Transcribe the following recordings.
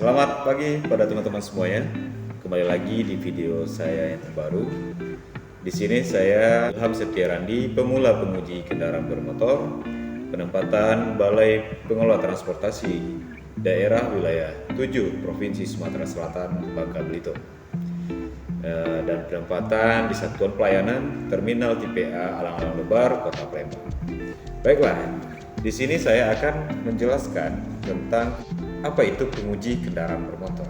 Selamat pagi pada teman-teman semuanya. Kembali lagi di video saya yang terbaru. Di sini saya Ilham Setiarandi, pemula penguji kendaraan bermotor, penempatan Balai Pengelola Transportasi Daerah Wilayah 7 Provinsi Sumatera Selatan, Bangka Belitung. Dan penempatan di Satuan Pelayanan Terminal TPA Alang-Alang Lebar, Kota Palembang. Baiklah, di sini saya akan menjelaskan tentang apa itu penguji kendaraan bermotor.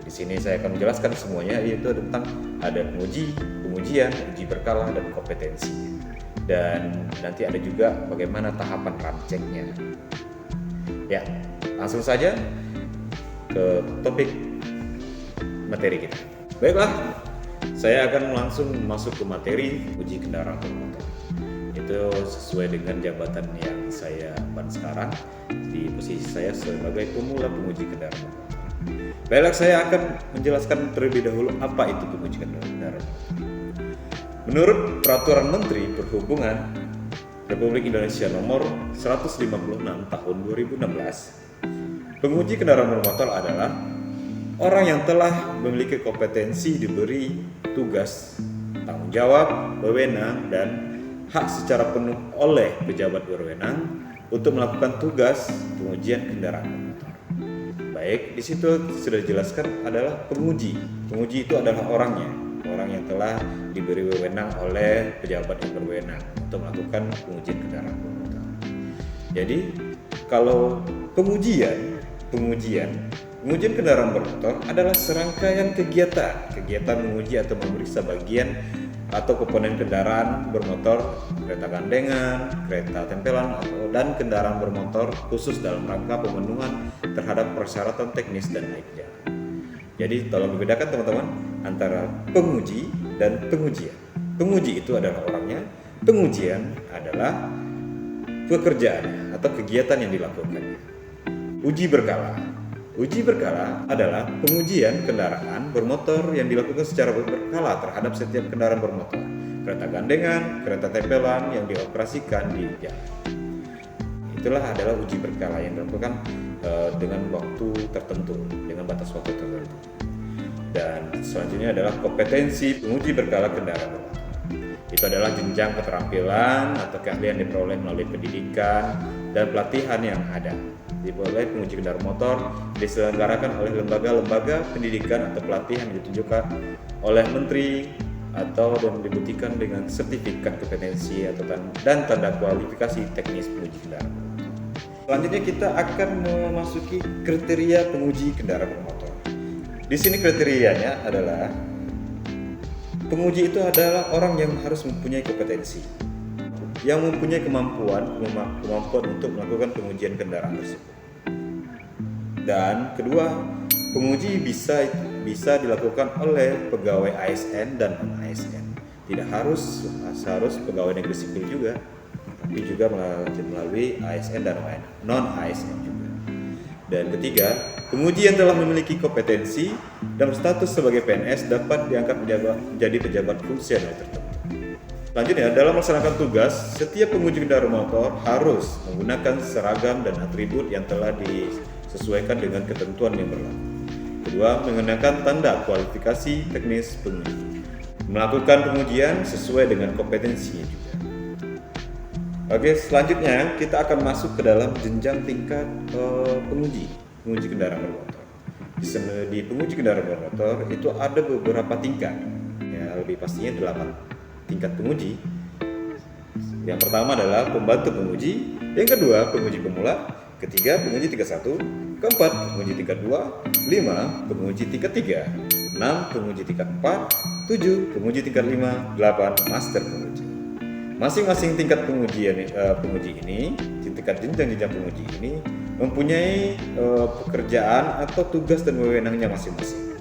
Di sini saya akan menjelaskan semuanya, yaitu tentang ada pengujian, uji berkala, dan kompetensi. Dan nanti ada juga bagaimana tahapan ramceknya. Ya, langsung saja ke topik materi kita. Baiklah, saya akan langsung masuk ke materi uji kendaraan bermotor. Itu sesuai dengan jabatan yang saya emban sekarang, di posisi saya sebagai pemula penguji kendaraan bermotor. Baiklah, saya akan menjelaskan terlebih dahulu apa itu penguji kendaraan bermotor. Menurut Peraturan Menteri Perhubungan Republik Indonesia Nomor 156 Tahun 2016, penguji kendaraan bermotor adalah orang yang telah memiliki kompetensi, diberi tugas, tanggung jawab, wewenang, dan hak secara penuh oleh pejabat berwenang untuk melakukan tugas pengujian kendaraan bermotor. Baik, di situ sudah dijelaskan adalah penguji. Penguji itu adalah orang yang telah diberi wewenang oleh pejabat yang berwenang untuk melakukan pengujian kendaraan bermotor. Jadi, kalau pengujian kendaraan bermotor adalah serangkaian kegiatan menguji atau memeriksa bagian atau komponen kendaraan bermotor, kereta gandengan, kereta tempelan, dan kendaraan bermotor khusus dalam rangka pemenuhan terhadap persyaratan teknis dan laik jalan. Jadi tolong dibedakan teman-teman antara penguji dan pengujian. Penguji itu adalah orangnya, pengujian adalah pekerjaannya atau kegiatan yang dilakukannya. Uji berkala adalah pengujian kendaraan bermotor yang dilakukan secara berkala terhadap setiap kendaraan bermotor, kereta gandengan, kereta tempelan yang dioperasikan di jalan. Itulah adalah uji berkala yang dilakukan dengan waktu tertentu, dengan batas waktu tertentu. Dan selanjutnya adalah kompetensi penguji berkala kendaraan bermotor. Itu adalah jenjang keterampilan atau keahlian diperoleh melalui pendidikan dan pelatihan yang ada. Diperoleh penguji kendaraan motor diselenggarakan oleh lembaga-lembaga pendidikan atau pelatihan yang ditunjukkan oleh menteri atau dan dibuktikan dengan sertifikat kompetensi atau dan tanda kualifikasi teknis penguji kendaraan bermotor. Selanjutnya kita akan memasuki kriteria penguji kendaraan bermotor. Di sini kriterianya adalah penguji itu adalah orang yang harus mempunyai kompetensi, yang mempunyai kemampuan untuk melakukan pengujian kendaraan tersebut. Dan kedua, penguji bisa dilakukan oleh pegawai ASN dan non-ASN. Tidak harus pegawai negeri sipil juga, tapi juga melalui ASN dan non-ASN juga. Dan ketiga, penguji yang telah memiliki kompetensi dan status sebagai PNS dapat diangkat menjadi pejabat fungsional tertentu. Selanjutnya, dalam melaksanakan tugas, setiap penguji kendaraan motor harus menggunakan seragam dan atribut yang telah disesuaikan dengan ketentuan yang berlaku. Kedua, mengenakan tanda kualifikasi teknis penguji. Melakukan pengujian sesuai dengan kompetensinya juga. Oke, selanjutnya kita akan masuk ke dalam jenjang tingkat penguji kendaraan bermotor. Di penguji kendaraan bermotor itu ada beberapa tingkat. Ya, lebih pastinya 8 tingkat penguji. Yang pertama adalah pembantu penguji, yang kedua penguji pemula, ketiga penguji tingkat 1, keempat penguji tingkat 2, 5 penguji tingkat 3, 6 penguji tingkat 4, 7 penguji tingkat 5, 8 master penguji. Masing-masing tingkat penguji ini, tingkat jenjang penguji ini mempunyai pekerjaan atau tugas dan wewenangnya masing-masing.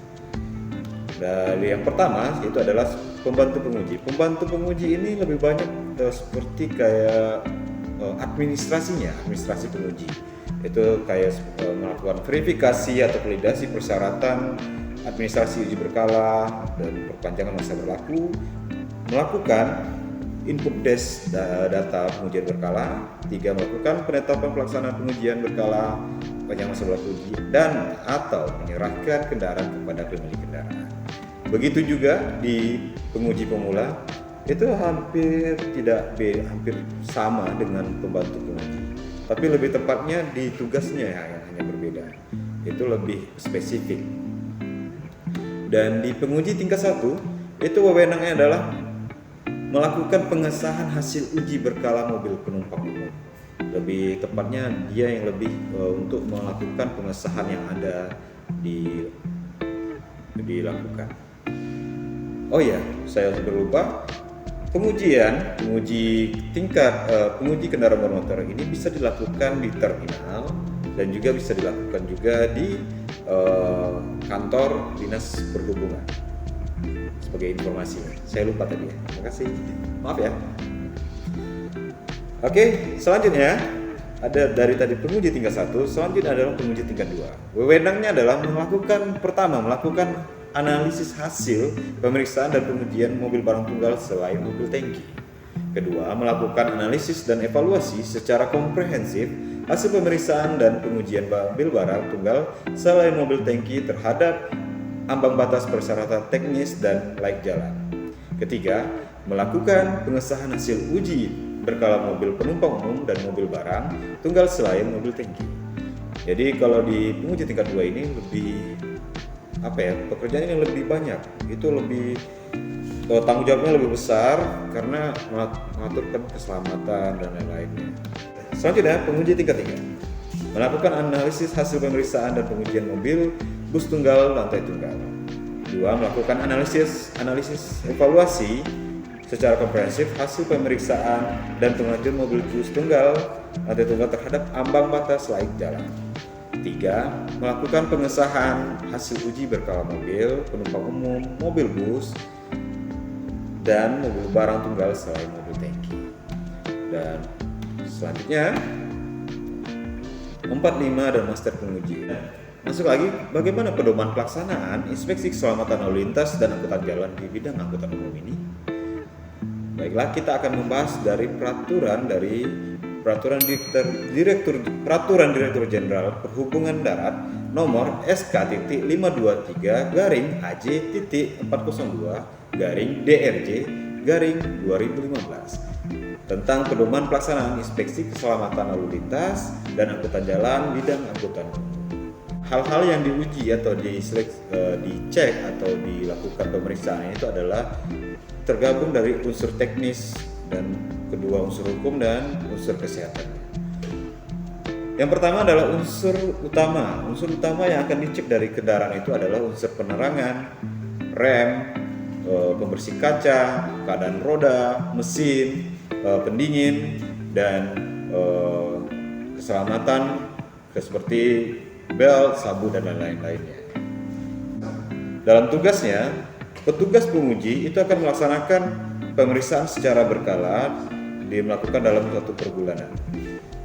Dari yang pertama itu adalah pembantu penguji. Pembantu penguji ini lebih banyak seperti kayak administrasi penguji. Itu kayak melakukan verifikasi atau validasi persyaratan, administrasi uji berkala dan perpanjangan masa berlaku, melakukan input data pengujian berkala. 3. Melakukan penetapan pelaksanaan pengujian berkala panjang masa berlaku uji dan atau menyerahkan kendaraan kepada pemilik kendaraan. Begitu juga di penguji pemula, itu hampir sama dengan pembantu penguji, tapi lebih tepatnya di tugasnya yang hanya berbeda, itu lebih spesifik. Dan di penguji tingkat 1 itu wewenangnya adalah melakukan pengesahan hasil uji berkala mobil penumpang umum. Lebih tepatnya dia yang lebih untuk melakukan pengesahan yang ada dilakukan. Oh ya, saya lupa. Penguji kendaraan bermotor ini bisa dilakukan di terminal dan juga bisa dilakukan juga di kantor dinas perhubungan. Sebagai informasi, saya lupa tadi ya. Terima kasih. Maaf ya. Oke, selanjutnya ada dari tadi penguji tingkat 1, selanjutnya adalah penguji tingkat 2. Wewenangnya adalah melakukan analisis hasil pemeriksaan dan pengujian mobil barang tunggal selain mobil tangki. Kedua, melakukan analisis dan evaluasi secara komprehensif hasil pemeriksaan dan pengujian mobil barang tunggal selain mobil tangki terhadap ambang batas persyaratan teknis dan layak jalan. Ketiga, melakukan pengesahan hasil uji berkala mobil penumpang umum dan mobil barang tunggal selain mobil tangki. Jadi kalau di penguji tingkat 2 ini lebih pekerjaan yang lebih banyak, itu lebih tanggung jawabnya lebih besar karena mengaturkan keselamatan dan lain-lainnya. Selanjutnya penguji tingkat 3 melakukan analisis hasil pemeriksaan dan pengujian mobil bus tunggal lantai tunggal. 2. Melakukan analisis evaluasi secara komprehensif hasil pemeriksaan dan pengujian mobil bus tunggal lantai tunggal terhadap ambang batas layak jalan. 3. Melakukan pengesahan hasil uji berkala mobil penumpang umum, mobil bus, dan mobil barang tunggal selain mobil tangki. Dan selanjutnya 4, 5 dan master penguji. Masuk lagi, bagaimana pedoman pelaksanaan inspeksi keselamatan lalu lintas dan angkutan jalan di bidang angkutan umum ini? Baiklah, kita akan membahas dari Peraturan Direktur Jenderal Perhubungan Darat nomor SK.523/AJ.402/DRJ/2015 tentang pedoman pelaksanaan inspeksi keselamatan lalu lintas dan angkutan jalan bidang angkutan umum. Hal-hal yang diuji atau dicek atau dilakukan pemeriksaan itu adalah tergabung dari unsur teknis dan kedua unsur hukum dan unsur kesehatan. Yang pertama adalah unsur utama. Unsur utama yang akan dicek dari kendaraan itu adalah unsur penerangan, rem, pembersih kaca, keadaan roda, mesin, pendingin, dan keselamatan seperti belt, sabu, dan lain-lainnya. Dalam tugasnya, petugas penguji itu akan melaksanakan pemeriksaan secara berkala melakukan dalam suatu perbulanan.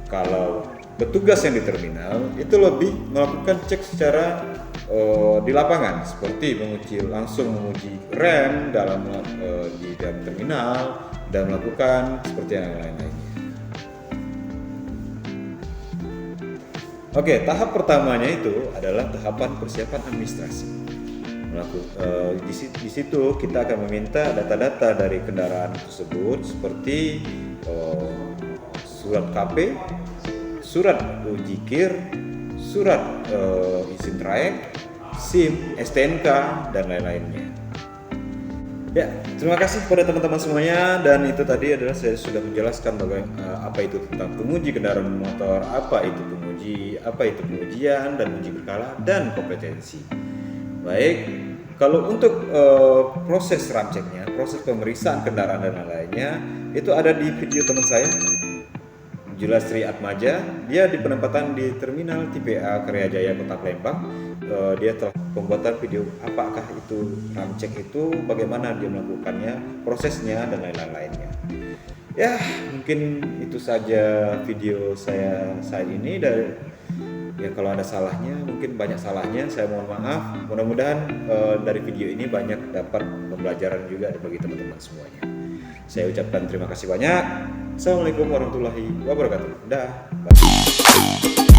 Kalau petugas yang di terminal itu lebih melakukan cek secara di lapangan, seperti langsung menguji rem di dalam terminal dan melakukan seperti yang lain-lainnya. Oke, tahap pertamanya itu adalah tahapan persiapan administrasi. Di situ kita akan meminta data-data dari kendaraan tersebut seperti surat KP, surat uji KIR, surat izin trayek, SIM, STNK, dan lain-lainnya. Ya, terima kasih kepada teman-teman semuanya, dan itu tadi adalah saya sudah menjelaskan apa itu tentang penguji kendaraan motor, apa itu pengujian dan uji berkala dan kompetensi. Baik, kalau untuk proses ramceknya, proses pemeriksaan kendaraan dan lain-lainnya itu ada di video teman saya, Julastri Atmaja. Dia di penempatan di Terminal TPA Karyajaya Kota Palembang. Dia telah pembuatan video apakah itu ramcek itu, bagaimana dia melakukannya, prosesnya, dan lain-lainnya. Ya, mungkin itu saja video saya saat ini. Ya, kalau ada salahnya, mungkin banyak salahnya, saya mohon maaf. Mudah-mudahan dari video ini banyak dapat pembelajaran juga bagi teman-teman semuanya. Saya ucapkan terima kasih banyak. Assalamualaikum warahmatullahi wabarakatuh. Dah. Bye.